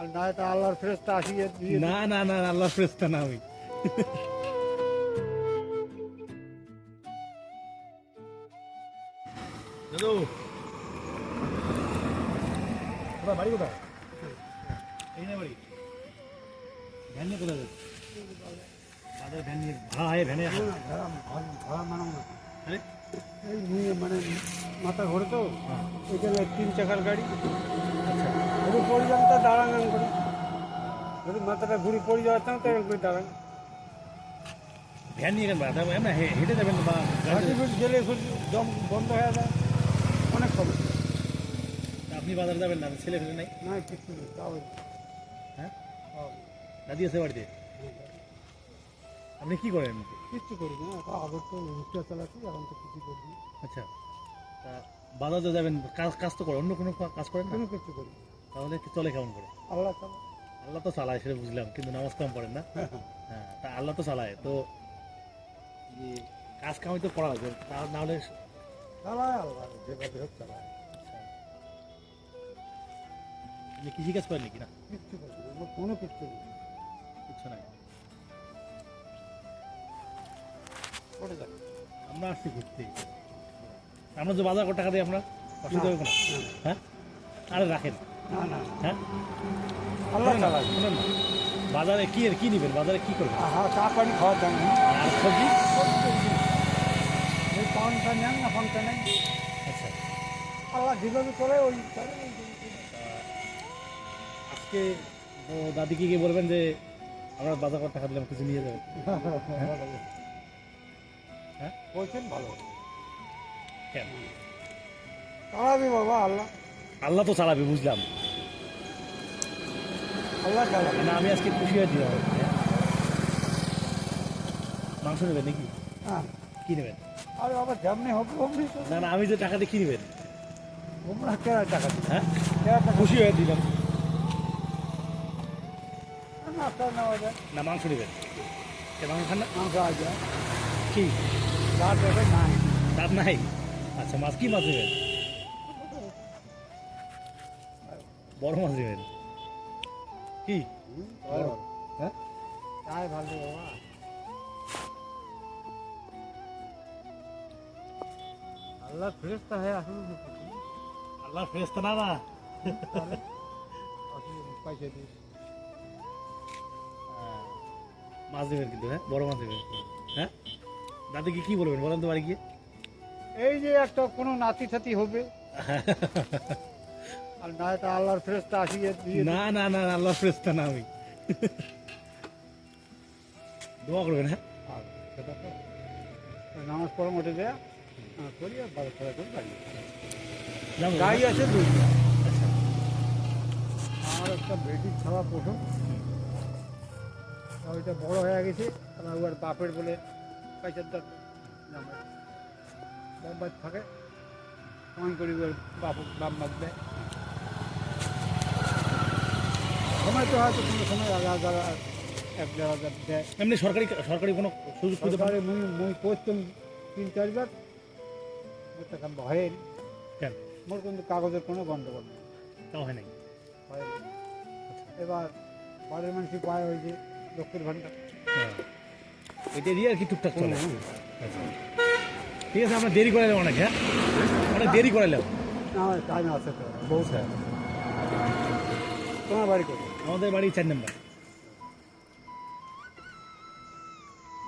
আর না এটা আল্লাহর ফেরেশতা আসিয়ে দিয়ে না না না আল্লাহর ফেরেশতা না আমি। দাদু কোথায় বাড়ি কোথায়? এই না বাড়ি। ভ্যান নিয়ে কোথায় যাচ্ছে? তাদের ভ্যান নিয়ে ভাড়া হয় ভ্যানে আসে? ভাড়া মানাও না। আরে এই নিয়ে মানে মাথা ঘোরে তো ওইখানে 3 চাকার গাড়ি আচ্ছা যদি পড়ে যান তা দাঁড়ান করে যদি মাথাটা ঘুরে পড়ে যাওয়ার তো এরকম করে দাঁড়ান ভ্যান নিয়ে কেন বাড়া? এমন হেঁটে যাবেন বা গাড়িতে যাবেন? ঘাটি গেলে দম বন্ধ হয়ে যায় অনেক খবর আপনি বাজারে যাবেন না? ছেলে ফেলে নাই? না কিছু নেই তাও হ্যাঁ দাদি আছে বাড়িতে? আপনি কি করেন এমনিতে? কিচ্ছু করি না আগে তো রিক্সা চালাচ্ছি এখন তো কিছু করি না। আচ্ছা তা বাজারে যাবেন কাজ কাজ তো করে অন্য কোনো কাজ করেন না? কোনো কিছু করি না। তাহলে কি চলে কেমন করে? আল্লাহ চালা আল্লাহ তো চালায় সেটা বুঝলাম, কিন্তু নামাজ কম পড়েন না? হ্যাঁ তা আল্লাহ তো চালায় তো এই কাজ কামাই তো করা লাগবে, তা না হলে চালায় আল্লাহ যেভাবে হোক চালায় আপনি কৃষিকাজ করেন নাকি? না কিচ্ছু করি না আমার কোনো কিচ্ছু নেই কিছু নাই। পড়ে যাবে আমরা আসছি ঘুরতে, আমরা যে বাজার করে টাকা দিই আমরা অসুবিধা হবে না? হ্যাঁ আরে রাখেন। না না হ্যাঁ আল্লাহ শোনেন না, চালায় শোনেন না, বাজারে কি নেবেন? বাজারে কি করবেন? হ্যাঁ চা পানি খাওয়ার দাম আর সবজি? এই পানটা নেন না পানটা নেন আচ্ছা আল্লাহ যেভাবে চলে ওই আজকে তো দাদিকে গিয়ে বলবেন যে আমরা বাজার করে টাকা দিলাম, কিছু নিয়ে যাবেন। হ্যাঁ বলছেন ভালো কেন? চালাবি বাবা আল্লাহ আল্লাহ তো চালাবে বুঝলাম, আল্লাহ চালাবে মানে আমি আজকে খুশি হয়ে দিলাম। মাংস নেবেন নাকি? হ্যাঁ কি নেবেন? আর বাবা যেমনি হবে অমনি তো না না আমি যে টাকা দিয়ে কি নেবেন? তোমরা কেনা টাকা দিবে হ্যাঁ কেনা টাকা খুশি হয়ে দিলাম। নাস্তা নেওয়া যায় না মাংস নেবেন? মাংস খান না? মাংস আজ যায় কি রাত হবে নাই দাঁত নাই? আচ্ছা মাছ কি মাছ নেবেন? বড় মাছ নেবেন কি? বড় হ্যাঁ তাই ভালো বাবা আল্লাহ ফেরেশতা হয়ে আসুন আল্লাহ ফেরেশতা না না? পয়সা দিয়ে মাছ দেবেন কিন্তু, হ্যাঁ বড় মাছ দেবেন। হ্যাঁ দাদিকে কি বলবেন বলেন তো বাড়ি গিয়ে? এই যে একটা কোনো নাতি ঠাতি হবে আর না এটা আল্লাহর ফেরেশতা আসিয়ে দিয়ে না না না আল্লাহ ফেরেশতা না আমি। দোয়া করবেন। হ্যাঁ আর সেটা তো নামাজ পড়া মোটে দেয়া করি আর বারো খেলা করে বাড়ি যাবো। গাড়ি আছে দুই আচ্ছা আমার একটা বেটি ছাড়া প্রথম ওইটা বড় হয়ে গেছে আমার ওর বাপের বলে পয়সার দরকার বাপ থাকে কেমন করি ওর বাপ বাপ দেয় সময় তো হয়তো কোনো সময় 1,000 1,500 দেয় এমনি সরকারি সরকারি কোনো সুযোগ সুবিধা পান? সরকারে মুই করতাম 3-4 বার তখন ভয়ের কেন মোর কিন্তু কাগজের কোনো গন্ডগোল নেই তাও হয় নাই? ভয়ের এবার বাড়ির মানুষই পায় ওই যে লক্ষ্মীর ভাণ্ডার হ্যাঁ ওইটা দিয়ে আর কি টুকটাক চলে। আচ্ছা ঠিক আছে আমরা দেরি করে এলাম অনেক। হ্যাঁ অনেক দেরি করে এলাম। না আমার টাইম আছে তো বহুত আছে তোমার বাড়ি করে আমাদের বাড়ি 4 নম্বর।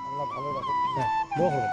আল্লাহ ভালো রাখো হ্যাঁ দোয়া করবেন।